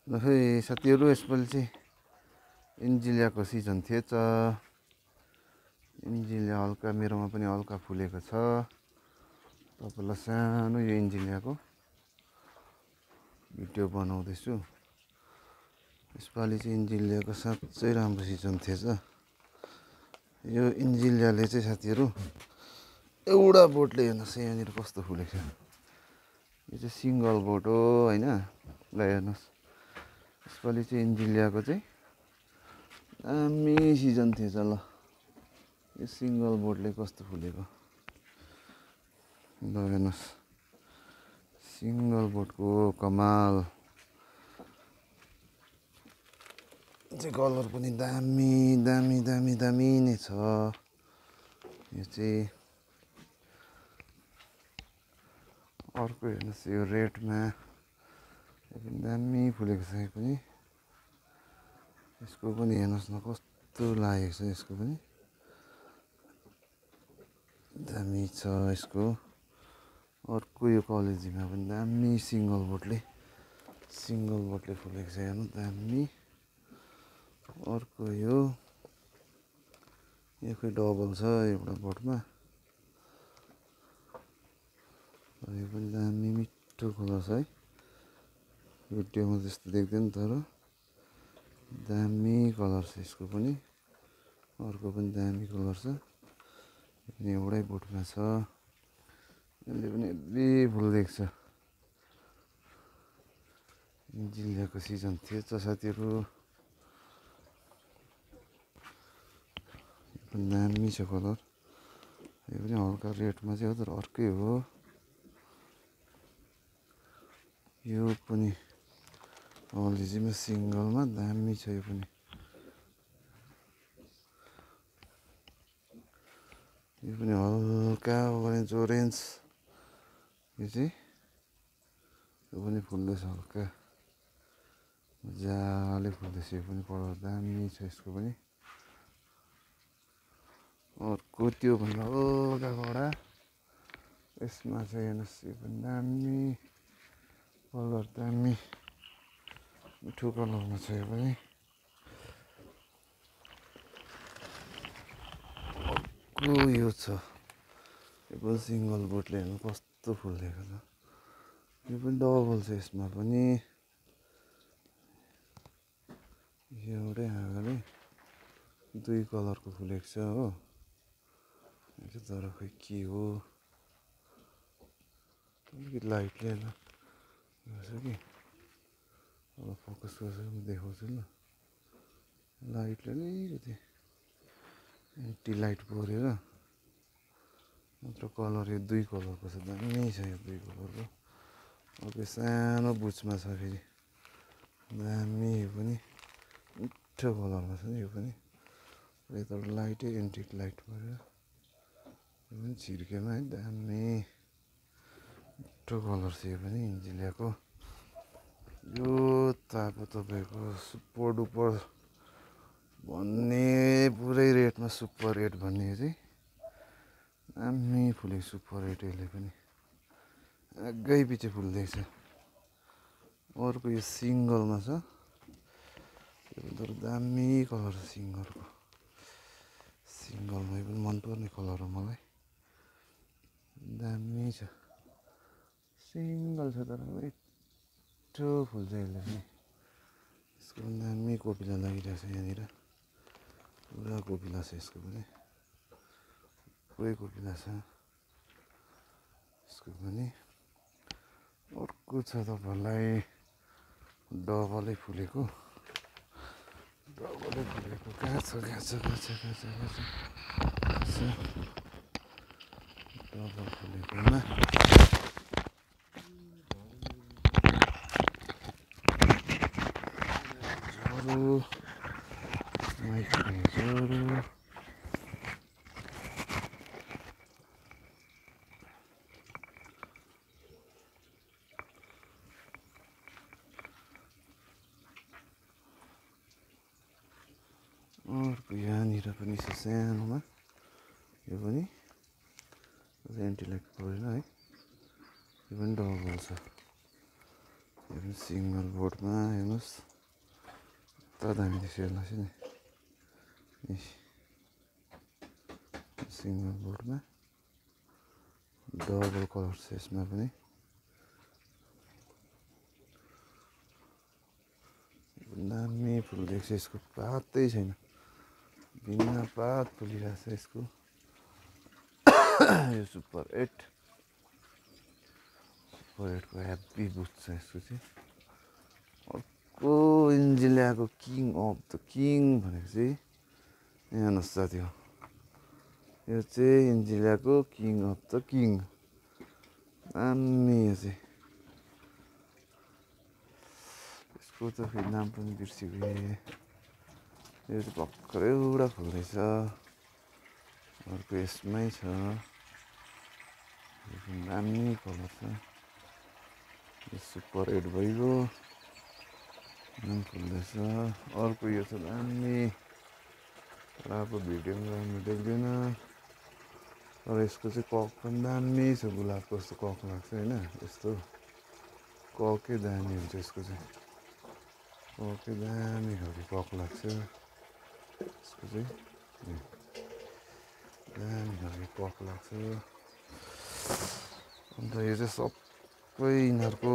ल खै साथीहरू यसपालि चाहिँ एन्जिलियाको सिजन थिएछ। एन्जिलिया हल्का मेरोमा पनि हल्का फुलेको छ। तपाईँलाई सानो यो एन्जिलियाको भिडियो बनाउँदैछु। यसपालि चाहिँ एन्जिलियाको साँच्चै राम्रो सिजन थिएछ। यो एन्जिलियाले चाहिँ साथीहरू एउटा बोटले हेर्नुहोस् यहाँनिर कस्तो फुलेको छ। यो चाहिँ सिङ्गल बोट हो होइन। ल हेर्नुहोस् यसपालि चाहिँ एन्जिलियाको चाहिँ दामी सिजन थिएछ। ल यो सिङ्गल बोटले कस्तो फुलेको ल हेर्नुहोस्। सिङ्गल बोटको कमाल चाहिँ कलर पनि दामी दामी दामी दामी नै छ। यो चाहिँ अर्को हेर्नुहोस् यो रेडमा एकदम दामी फुलेको छ। यो पनि यसको पनि हेर्नुहोस् न कस्तो लागेको छ। यसको पनि दामी छ। यसको अर्को यो कलेजीमा पनि दामी सिङ्गल बोटले फुलेको छ। हेर्नु दामी। अर्को यो खोइ डबल छ एउटा बोटमा। यो पनि दामी मिठो कलर छ है। भिडियोमा त्यस्तो देख्दैन तर दामी कलर छ यसको पनि। अर्को पनि दामी कलर छ। एउटै बोटमा छ। यसले पनि हेभी फुलिदिएको छ। एन्जिलियाको सिजन थिएछ साथीहरू। यो पनि दामी छ कलर। यो पनि हल्का रेडमा चाहिँ हो तर अर्कै हो। यो पनि कलेजीमा सिङ्गलमा दामी छ। यो पनि हल्का ओरेन्ज यो चाहिँ यो पनि फुल्दैछ हल्का मजाले फुल्दैछ। यो पनि कलर दामी छ यसको पनि। अर्को त्यो भन्दा हल्का कडा यसमा चाहिँ हेर्नुहोस् यो पनि दामी कलर दामी मिठो कलरमा छ। यो पनि यो छ यो पनि सिङ्गल बोटले हेर्नु कस्तो फुलिदिएको छ। यो पनि डबल छ। यसमा पनि एउटै हाँगाले दुई कलरको फुलेको छ हो। तर खोइ के हो अलिकति लाइटले गर्छ कि अब फोकस गर्छ देखाउँछु। ल लाइटले अलिकति एन्टी लाइट परेर मात्र कलर यो दुई कलरको छ। दामी छ यो दुई कलरको। अर्को सानो बुचमा छ फेरि दामी। यो पनि मिठो कलरमा छ नि यो पनि। यता लाइटै एन्टी लाइट परेर यो पनि छिर्केमा है दामी मिठो कलर छ। यो पनि एन्जिलियाको यो त अब तपाईँको सुपर डुपर भन्ने पुरै रेडमा सुपर रेड भन्ने यो चाहिँ दामी फुलेको सुपर रेड। यसले पनि आगै पछि फुलिदिएको छ। अर्को यो सिङ्गलमा छ। यो पनि तर दामी कलर छ सिङ्गलमा। यो पनि मनपर्ने कलर हो मलाई दामी छ। सिङ्गल छ तर मिठो फुल्छ यसले पनि। यसको पनि दामी कोपिला लागिरहेको छ यहाँनिर पुरा कोपिला छ यसको पनि। पुरै कोपिला छ यसको पनि। अर्को छ तपाईँहरूलाई डबलै फुलेको कहाँ छ डबल फुलेकोमा अर्को यहाँनिर पनि छ सानोमा। यो पनि एन्टी लाइट परेन है। यो पनि डबल छ। सिङ्गल बोर्डमा हेर्नुहोस् कता दामी देख्छ हेर्नुहोस् नि सिङ्गल बोर्डमा डबल कलर छ यसमा पनि दामी फुल देख्छ यसको पातै छैन बिना पात फुलिरहेको छ यसको यो सुपर 8 को ह्याप्पी बुथ छ यसको चाहिँ अर्को इन्जिलियाको किङ अफ द किङ भनेको चाहिँ यहाँ हेर्नुहोस् साथी हो यो चाहिँ इन्जिलियाको किङ अफ द किङ दामी यो चाहिँ यसको त फेरि नाम पनि बिर्सिगएँ यो चाहिँ भर्खरै एउटा फुल्दैछ अर्को यसमै छ यो पनि दामी कलर छ यो सुपर 8 भइगयो फुल्दैछ अर्को यो छ दामी तर अब भिडियोमा राम्रो देख्दैन तर यसको चाहिँ कक पनि दामी छ गुलाबको जस्तो कक लाग्छ होइन यस्तो ककै दामी हुन्छ यसको चाहिँ ककै दामी खालको कक लाग्छ यसको चाहिँ दामी खालको कक लाग्छ अन्त यो चाहिँ सबै यिनीहरूको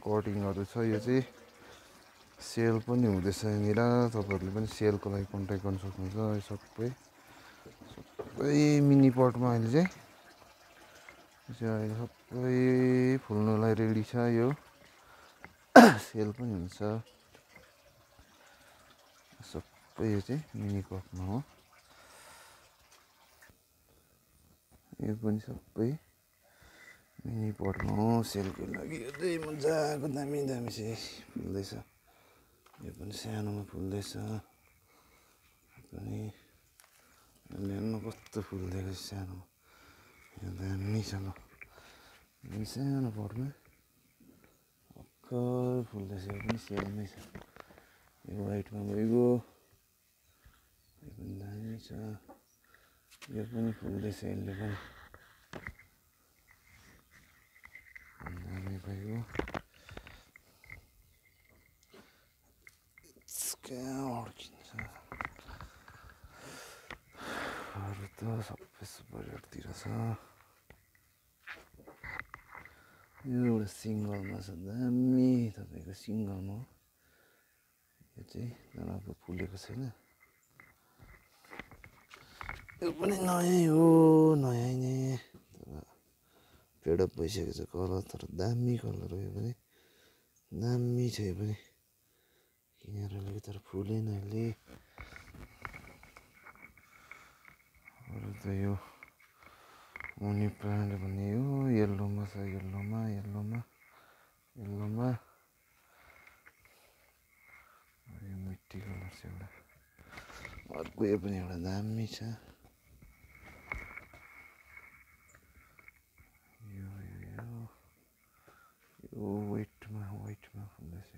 कटिङहरू छ यो चाहिँ सेल पनि हुँदैछ यहाँनिर तपाईँहरूले पनि सेलको लागि कन्ट्याक्ट गर्न सक्नुहुन्छ यो सबै मिनी पटमा अहिले चाहिँ सबै फुल्नलाई रेडी छ यो सेल पनि हुन्छ सबै यो चाहिँ मिनी कपमा हो यो पनि सबै मिनी पटमा हो सेलको लागि यो चाहिँ मजाको दामी दामी चाहिँ फुल्दैछ यो पनि सानोमा फुल्दैछ पनि हेर्नु कस्तो फुलिदिएको छ सानोमा यो दामी छ ल सानो पटमा भर्खर फुल्दैछ यो पनि सेलमै छ यो वाइटमा भइगयो यो पनि दामी छ यो पनि फुल्दैछ यसले पनि दामी भइगयो कहाँ अड्किन्छ अरू त सबै सुपरतिर छ यो एउटा सिङ्गलमा छ दामी तपाईँको सिङ्गलमा यो चाहिँ तर अब फुलेको छैन यो पनि नयाँ हो नयाँ नै तर फेडअप भइसकेको छ कलर तर दामी कलर हो यो पनि दामी छ यो पनि किनेर लगेँ तर फुलेन अहिले अरू त यो मनी प्लान्ट भन्ने हो येल्लोमा छ येल्लोमा यो मिट्टी कलर छ एउटा अर्को यो पनि एउटा दामी छ यो वाइटमा फुल्दैछ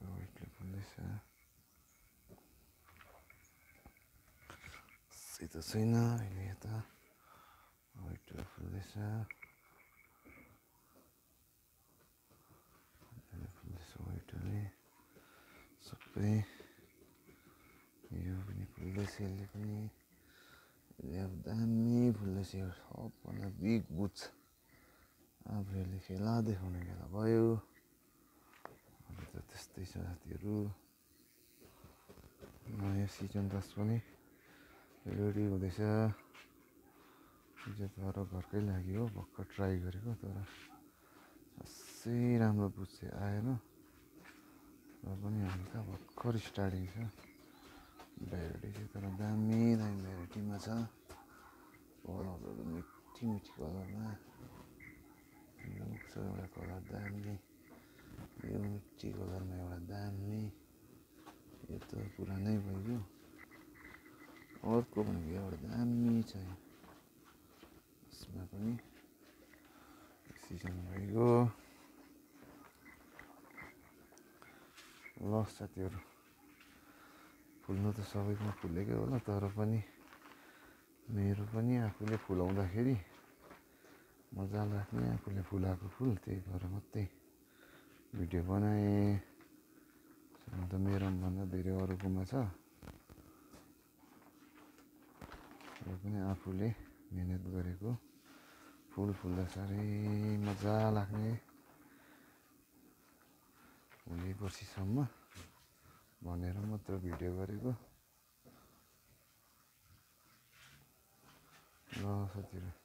वाइटले फुल्दैछ सेतो छैन अहिले यता वाइटले फुल्दैछ वाइटले सबै यो पनि फुल्दैछ यसले पनि अब दामी फुल्दैछ यो सबभन्दा बिग बुथ अब यसले खेला देखाउने बेला भयो अहिले त त्यस्तै छ साथीहरू नयाँ सिजन दस पनि रेडी हुँदैछ हिजो तर घरकै लागि हो भर्खर ट्राई गरेको तर खासै राम्रो बुथ चाहिँ आएन र पनि हामी त भर्खर स्टार्टिङ छ भेराइटी चाहिँ तर दामी भेराइटीमा छ कलरहरू मिठी कलरमा यो छ एउटा कलर दामी यो मिठी कलरमा एउटा दामी यो त पुरानै भइगयो अर्को भनेको एउटा दामी छ यसमा पनि सिजन भइगयो ल साथीहरू फुल्नु त सबैमा फुलेकै होला तर पनि मेरो पनि आफूले फुलाउँदाखेरि मजा लाग्ने आफूले फुलाएको फुल, त्यही भएर मात्रै भिडियो बनाएँ। अन्त मेरो भन्दा धेरै अरूकोमा छ, र पनि आफूले मिहिनेत गरेको फुल फुल्दा साह्रै मजा लाग्ने, भोलि पर्सिसम्म भनेर मात्र भिडियो गरेको। ल साथीहरू।